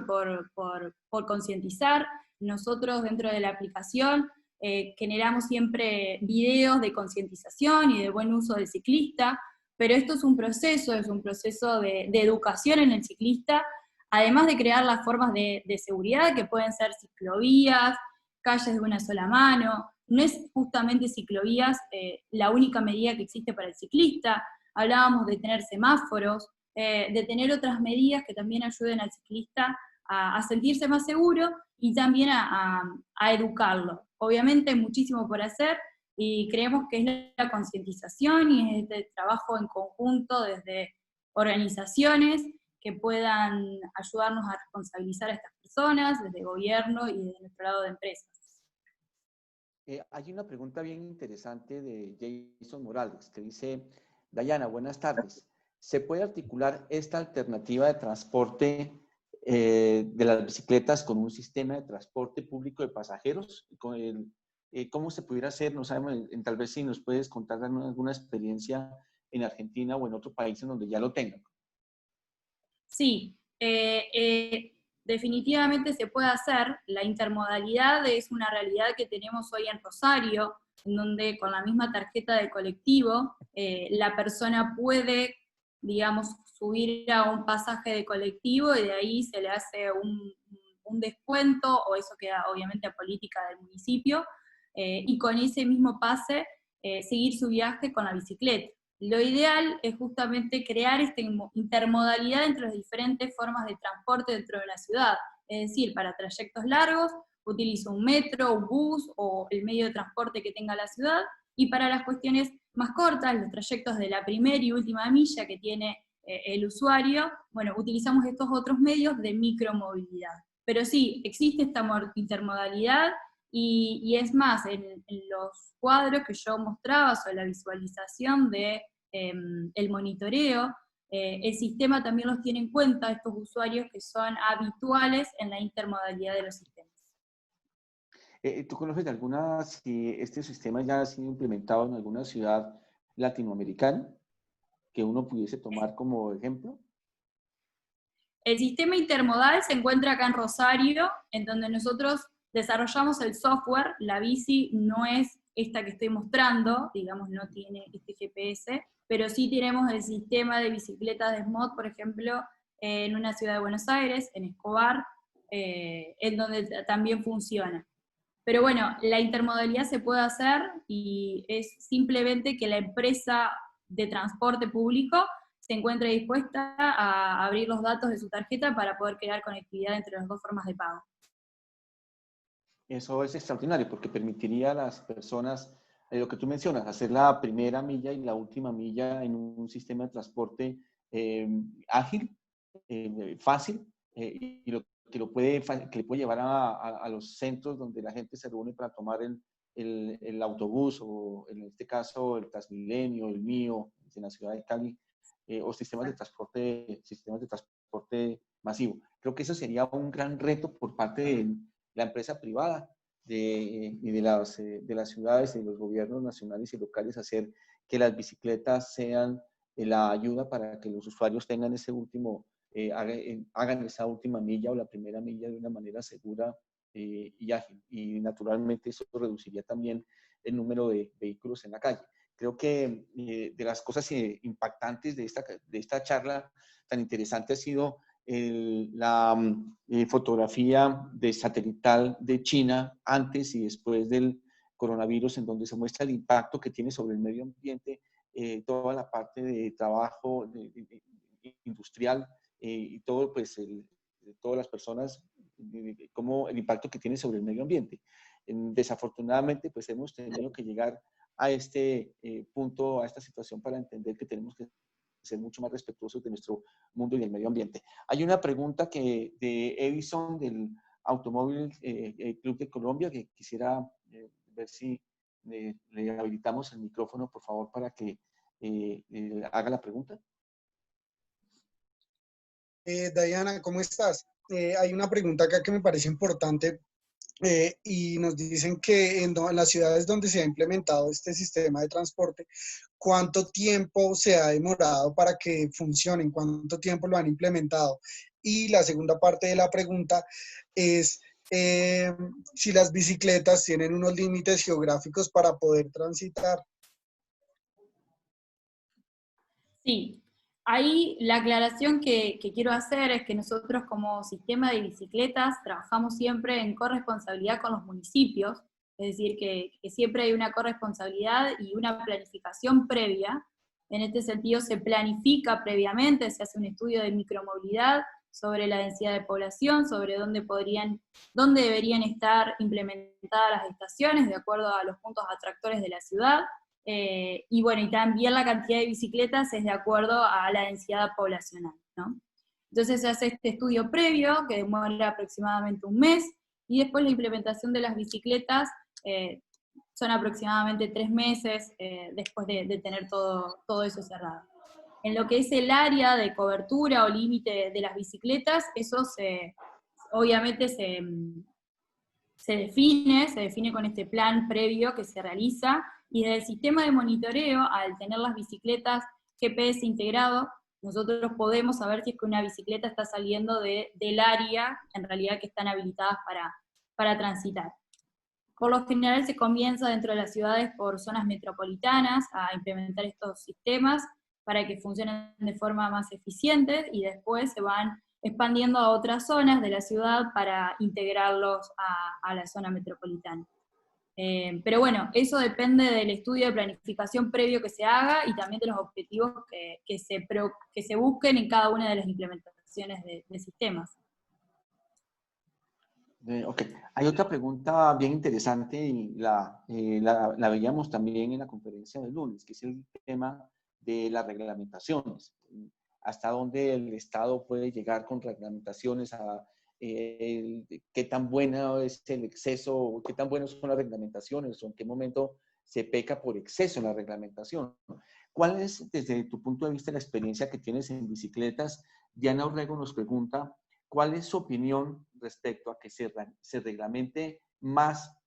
por concientizar. Nosotros dentro de la aplicación generamos siempre videos de concientización y de buen uso del ciclista, pero esto es un proceso de educación en el ciclista, además de crear las formas de seguridad que pueden ser ciclovías, calles de una sola mano. No es justamente ciclovías la única medida que existe para el ciclista. Hablábamos de tener semáforos, de tener otras medidas que también ayuden al ciclista a sentirse más seguro y también a educarlo. Obviamente hay muchísimo por hacer y creemos que es la concientización y es este trabajo en conjunto desde organizaciones que puedan ayudarnos a responsabilizar a estas personas, desde gobierno y desde nuestro lado de empresas. Hay una pregunta bien interesante de Jason Morales que dice: Dayana, buenas tardes. ¿se puede articular esta alternativa de transporte de las bicicletas con un sistema de transporte público de pasajeros? ¿Cómo se pudiera hacer? No sabemos, tal vez si nos puedes contar alguna experiencia en Argentina o en otro país en donde ya lo tengan. Sí, definitivamente se puede hacer. La intermodalidad es una realidad que tenemos hoy en Rosario, en donde con la misma tarjeta de colectivo, la persona puede, digamos, subir a un pasaje de colectivo y de ahí se le hace un descuento, o eso queda obviamente a política del municipio, y con ese mismo pase seguir su viaje con la bicicleta. Lo ideal es justamente crear esta intermodalidad entre las diferentes formas de transporte dentro de la ciudad. Es decir, para trayectos largos utilizo un metro, un bus o el medio de transporte que tenga la ciudad, y para las cuestiones más cortas, los trayectos de la primera y última milla que tiene el usuario, bueno, utilizamos estos otros medios de micromovilidad. Pero sí, existe esta intermodalidad, y es más, en los cuadros que yo mostraba sobre la visualización de el monitoreo, el sistema también los tiene en cuenta, estos usuarios que son habituales en la intermodalidad de los sistemas. ¿Tú conoces de alguna, si este sistema ya ha sido implementado en alguna ciudad latinoamericana que uno pudiese tomar como ejemplo? El sistema intermodal se encuentra acá en Rosario, en donde nosotros desarrollamos el software. La bici no es esta que estoy mostrando, digamos, no tiene este GPS, pero sí tenemos el sistema de bicicletas de SMOD, por ejemplo, en una ciudad de Buenos Aires, en Escobar, en donde también funciona. Pero bueno, la intermodalidad se puede hacer y es simplemente que la empresa de transporte público se encuentre dispuesta a abrir los datos de su tarjeta para poder crear conectividad entre las dos formas de pago. Eso es extraordinario porque permitiría a las personas, lo que tú mencionas, hacer la primera milla y la última milla en un sistema de transporte ágil, fácil, y que le puede llevar a los centros donde la gente se reúne para tomar el autobús, o en este caso el Transmilenio, el mío, en la ciudad de Cali, o sistemas de transporte masivo. Creo que eso sería un gran reto por parte de la empresa privada y de las ciudades y de los gobiernos nacionales y locales, hacer que las bicicletas sean la ayuda para que los usuarios tengan ese último, hagan esa última milla o la primera milla de una manera segura y ágil. Y naturalmente eso reduciría también el número de vehículos en la calle. Creo que de las cosas impactantes de esta charla tan interesante ha sido la fotografía de satelital de China antes y después del coronavirus, en donde se muestra el impacto que tiene sobre el medio ambiente, toda la parte de trabajo industrial y todo, pues, todas las personas, como el impacto que tiene sobre el medio ambiente. Desafortunadamente, pues hemos tenido que llegar a este punto, a esta situación, para entender que tenemos que ser mucho más respetuosos de nuestro mundo y del medio ambiente. Hay una pregunta de Edison, del Automóvil Club de Colombia, que quisiera ver si le habilitamos el micrófono, por favor, para que haga la pregunta. Diana, ¿cómo estás? Hay una pregunta acá que me parece importante. Y nos dicen que en las ciudades donde se ha implementado este sistema de transporte, ¿cuánto tiempo se ha demorado para que funcionen? ¿Cuánto tiempo lo han implementado? Y la segunda parte de la pregunta es si las bicicletas tienen unos límites geográficos para poder transitar. Sí. Ahí la aclaración que quiero hacer es que nosotros como sistema de bicicletas trabajamos siempre en corresponsabilidad con los municipios, es decir, que siempre hay una corresponsabilidad y una planificación previa. En este sentido se planifica previamente, se hace un estudio de micromovilidad sobre la densidad de población, sobre dónde deberían estar implementadas las estaciones de acuerdo a los puntos atractores de la ciudad. Y bueno, y también la cantidad de bicicletas es de acuerdo a la densidad poblacional, ¿no? Entonces se hace este estudio previo, que demora aproximadamente un mes, y después la implementación de las bicicletas son aproximadamente 3 meses después de tener todo eso cerrado. En lo que es el área de cobertura o límite de las bicicletas, eso obviamente se define con este plan previo que se realiza, y desde el sistema de monitoreo, al tener las bicicletas GPS integrado, nosotros podemos saber si es que una bicicleta está saliendo del área, en realidad, que están habilitadas para transitar. Por lo general se comienza dentro de las ciudades por zonas metropolitanas a implementar estos sistemas para que funcionen de forma más eficiente, y después se van expandiendo a otras zonas de la ciudad para integrarlos a la zona metropolitana. Pero bueno, eso depende del estudio de planificación previo que se haga y también de los objetivos que se busquen en cada una de las implementaciones de sistemas. Ok, hay otra pregunta bien interesante y la veíamos también en la conferencia del lunes, que es el tema de las reglamentaciones. Hasta dónde el Estado puede llegar con reglamentaciones, qué tan bueno es el exceso, qué tan buenas son las reglamentaciones, o en qué momento se peca por exceso en la reglamentación. ¿Cuál es, desde tu punto de vista, la experiencia que tienes en bicicletas? Diana Orrego nos pregunta, ¿cuál es su opinión respecto a que se reglamente más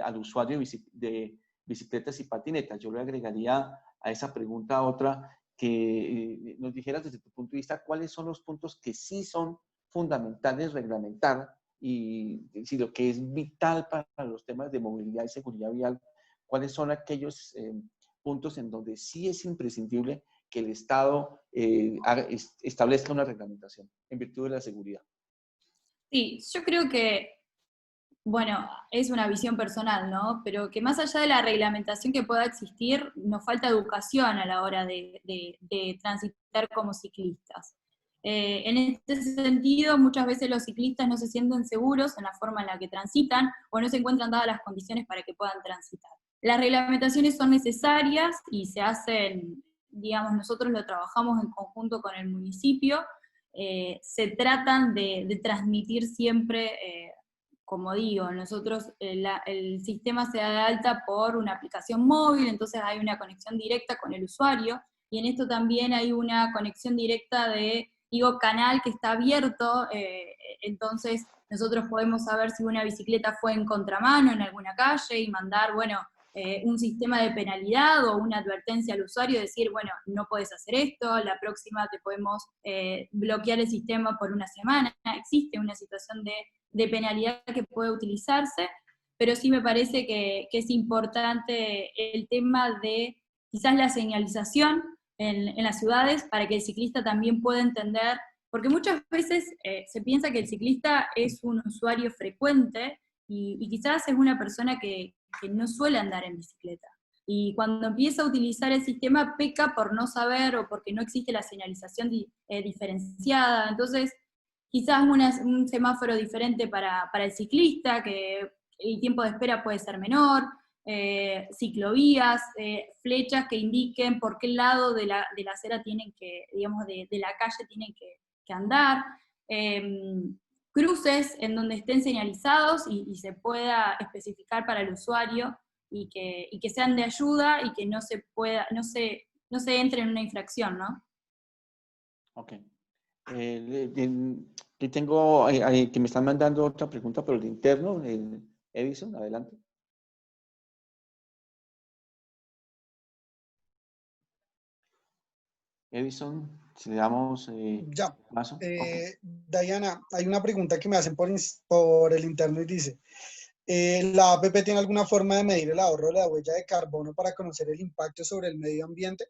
al usuario de bicicletas y patinetas? Yo le agregaría a esa pregunta otra, que nos dijeras desde tu punto de vista cuáles son los puntos que sí son fundamentales reglamentar, y si lo que es vital para los temas de movilidad y seguridad vial, cuáles son aquellos puntos en donde sí es imprescindible que el Estado establezca una reglamentación en virtud de la seguridad. Sí, yo creo que, bueno, es una visión personal, ¿no? Pero que más allá de la reglamentación que pueda existir, nos falta educación a la hora de transitar como ciclistas. En este sentido, muchas veces los ciclistas no se sienten seguros en la forma en la que transitan, o no se encuentran dadas las condiciones para que puedan transitar. Las reglamentaciones son necesarias y se hacen, digamos, nosotros lo trabajamos en conjunto con el municipio. Se tratan de transmitir siempre, como digo, nosotros el sistema se da de alta por una aplicación móvil, entonces hay una conexión directa con el usuario, y en esto también hay una conexión directa canal que está abierto, entonces nosotros podemos saber si una bicicleta fue en contramano en alguna calle y mandar, bueno, un sistema de penalidad o una advertencia al usuario, decir, bueno, no puedes hacer esto, la próxima te podemos bloquear el sistema por una semana. Existe una situación de penalidad que puede utilizarse, pero sí me parece que es importante el tema de quizás la señalización en las ciudades, para que el ciclista también pueda entender, porque muchas veces se piensa que el ciclista es un usuario frecuente y quizás es una persona que no suele andar en bicicleta. Y cuando empieza a utilizar el sistema peca por no saber o porque no existe la señalización diferenciada. Entonces, quizás un semáforo diferente para el ciclista, que el tiempo de espera puede ser menor, ciclovías, flechas que indiquen por qué lado de la acera tienen que, digamos, de la calle tienen que andar, cruces en donde estén señalizados y se pueda especificar para el usuario, y que sean de ayuda y que no se entre en una infracción, ¿no? Ok. Que tengo, que me están mandando otra pregunta por el interno, Edison, adelante. Edison, si le damos paso. Okay. Diana, hay una pregunta que me hacen por el interno y dice, ¿la APP tiene alguna forma de medir el ahorro de la huella de carbono para conocer el impacto sobre el medio ambiente?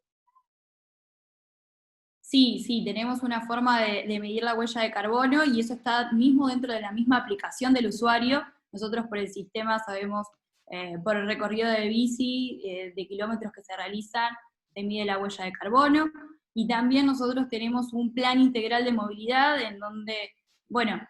Sí, tenemos una forma de medir la huella de carbono, y eso está mismo dentro de la misma aplicación del usuario. Nosotros por el sistema sabemos, por el recorrido de bici, de kilómetros que se realizan, se mide la huella de carbono, y también nosotros tenemos un plan integral de movilidad en donde, bueno,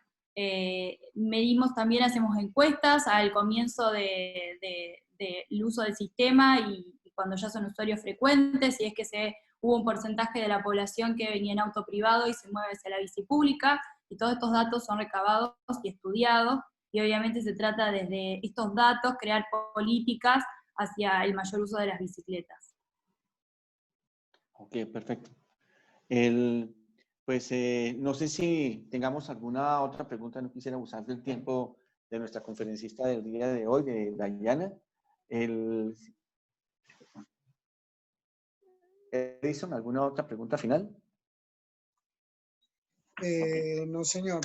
medimos también, hacemos encuestas al comienzo del uso del sistema y cuando ya son usuarios frecuentes, y es que hubo un porcentaje de la población que venía en auto privado y se mueve hacia la bici pública, y todos estos datos son recabados y estudiados, y obviamente se trata desde estos datos crear políticas hacia el mayor uso de las bicicletas. Ok, perfecto. No sé si tengamos alguna otra pregunta, no quisiera abusar del tiempo de nuestra conferencista del día de hoy, de Dayana. Edison, ¿alguna otra pregunta final? No, señor.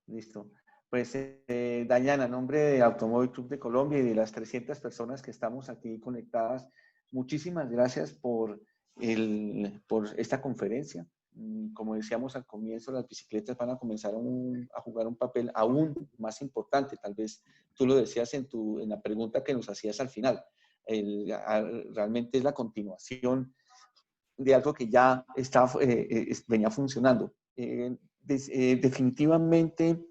Listo. Pues, Dayana, en nombre de Automóvil Club de Colombia y de las 300 personas que estamos aquí conectadas, muchísimas gracias por esta conferencia. Como decíamos al comienzo, las bicicletas van a comenzar a jugar un papel aún más importante. Tal vez tú lo decías en la pregunta que nos hacías al final. Realmente es la continuación de algo que ya venía funcionando. Definitivamente,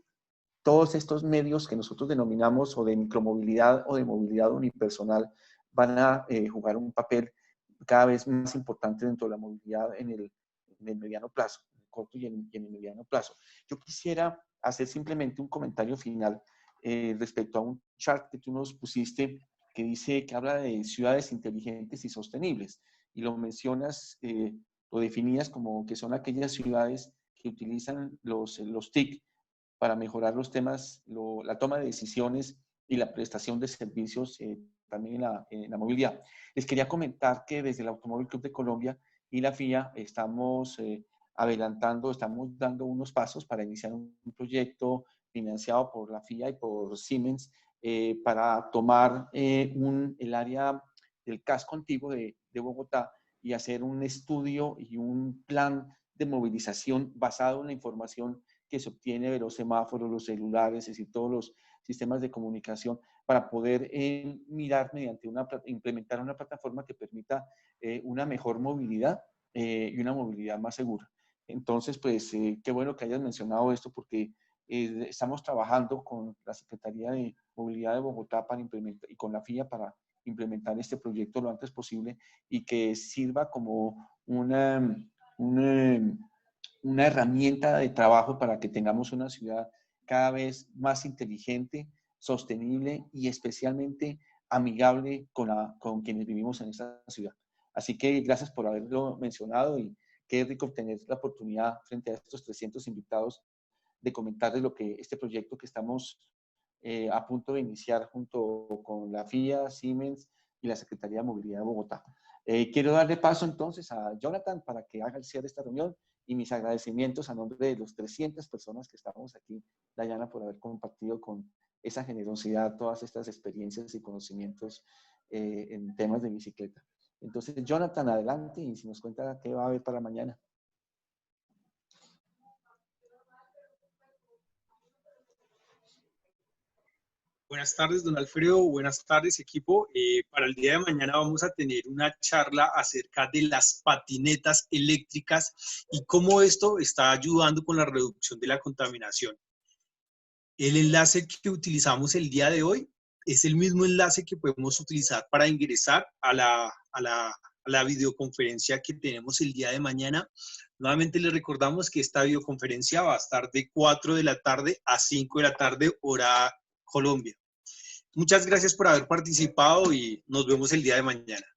todos estos medios que nosotros denominamos o de micromovilidad o de movilidad unipersonal van a jugar un papel cada vez más importante dentro de la movilidad en el mediano plazo, en el corto y en el mediano plazo. Yo quisiera hacer simplemente un comentario final respecto a un chart que tú nos pusiste que habla de ciudades inteligentes y sostenibles. Y lo mencionas, lo definías como que son aquellas ciudades que utilizan los TIC para mejorar los temas, la toma de decisiones y la prestación de servicios también en la movilidad. Les quería comentar que desde el Automóvil Club de Colombia y la FIA estamos estamos dando unos pasos para iniciar un proyecto financiado por la FIA y por Siemens para tomar el área del casco antiguo de Bogotá y hacer un estudio y un plan de movilización basado en la información que se obtiene de los semáforos, los celulares, es decir, todos los sistemas de comunicación, para poder implementar una plataforma que permita una mejor movilidad y una movilidad más segura. Entonces, pues, qué bueno que hayas mencionado esto, porque estamos trabajando con la Secretaría de Movilidad de Bogotá y con la FIA para implementar este proyecto lo antes posible y que sirva como una herramienta de trabajo para que tengamos una ciudad cada vez más inteligente, sostenible y especialmente amigable con quienes vivimos en esta ciudad. Así que gracias por haberlo mencionado y qué rico tener la oportunidad frente a estos 300 invitados de comentarles este proyecto que estamos a punto de iniciar junto con la FIA, Siemens y la Secretaría de Movilidad de Bogotá. Quiero darle paso entonces a Jonathan para que haga el cierre de esta reunión y mis agradecimientos a nombre de los 300 personas que estamos aquí, Dayana, por haber compartido con esa generosidad todas estas experiencias y conocimientos en temas de bicicleta. Entonces, Jonathan, adelante y si nos cuenta qué va a haber para mañana. Buenas tardes, don Alfredo. Buenas tardes, equipo. Para el día de mañana vamos a tener una charla acerca de las patinetas eléctricas y cómo esto está ayudando con la reducción de la contaminación. El enlace que utilizamos el día de hoy es el mismo enlace que podemos utilizar para ingresar a la videoconferencia que tenemos el día de mañana. Nuevamente les recordamos que esta videoconferencia va a estar de 4 de la tarde a 5 de la tarde, hora Colombia. Muchas gracias por haber participado y nos vemos el día de mañana.